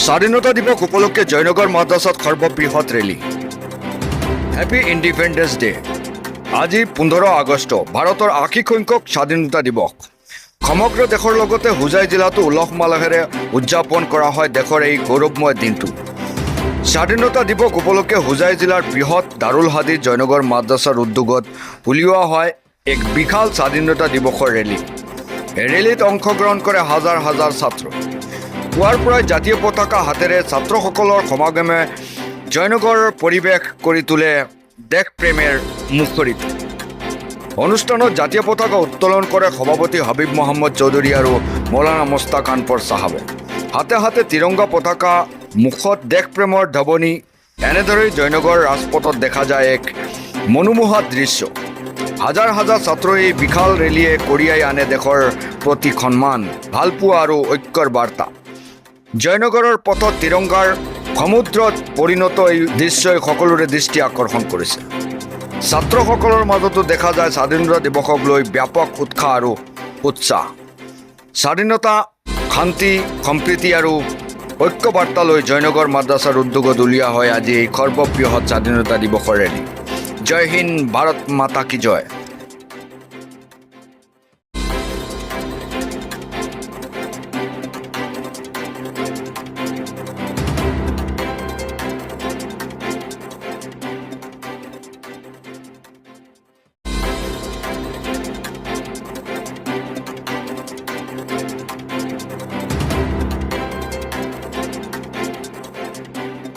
স্বাধীনতা দিবস উপলক্ষে জয়নগৰ মাদ্ৰাসাত সৰ্ববৃহৎ ৰেলী। Happy independence day. আজি 15 আগষ্ট ভাৰতৰ 80 সংখ্যক স্বাধীনতা দিৱস। সমগ্ৰ দেশৰ লগতে হোজাই জিলাতো উলহ মালহেৰে উদযাপন কৰা হয় দেশৰ এই গৌৰৱময় দিনটো। স্বাধীনতা দিৱস উপলক্ষে হোজাই জিলাৰ বৃহৎ দাৰুল হাদিছ জয়নগৰ মাদ্ৰাছাৰ উদ্যোগত উলিওৱা হয় এক বিশাল স্বাধীনতা দিৱসৰ ৰেলী। ৰেলীত অংশগ্ৰহণ কৰে হাজাৰ হাজাৰ ছাত্ৰ। পুৱাৰ পৰাই জাতীয় পতাকা হাতেৰে ছাত্ৰসকলৰ সমাগমে জয়নগৰৰ পৰিৱেশ কৰি তোলে দেশ প্ৰেমেৰ মুখৰিত। অনুষ্ঠানত জাতীয় পতাকা উত্তোলন কৰে সভাপতি হাবিব মহম্মদ চৌধুৰী আৰু মৌলানা মুস্তাক আনপৰ চাহাবে। হাতে হাতে তিৰংগা পতাকা, মুখত দেশ প্ৰেমৰ ধ্বনি। এনেদৰেই জয়নগৰ ৰাজপথত দেখা যায় এক মনোমোহা দৃশ্য। হাজাৰ হাজাৰ ছাত্ৰই এই বিশাল ৰেলীয়ে কঢ়িয়াই আনে দেশৰ প্ৰতি সন্মান, ভালপোৱা আৰু ঐক্যৰ বাৰ্তা। জয়নগৰৰ পথত তিৰংগাৰ সমুদ্ৰত পৰিণত এই দৃশ্যই সকলোৰে দৃষ্টি আকৰ্ষণ কৰিছে। ছাত্ৰসকলৰ মাজতো দেখা যায় স্বাধীনতা দিৱসক লৈ ব্যাপক উৎসাহ আৰু উৎসাহ। স্বাধীনতা, শান্তি, সম্প্ৰীতি আৰু ঐক্য বাৰ্তা লৈ জয়নগৰ মাদ্ৰাছাৰ উদ্যোগত উলিওৱা হয় আজি এই সৰ্ববৃহৎ স্বাধীনতা দিৱসৰ ৰেলী। জয় হিন্দ, ভাৰত মাতা কি জয়।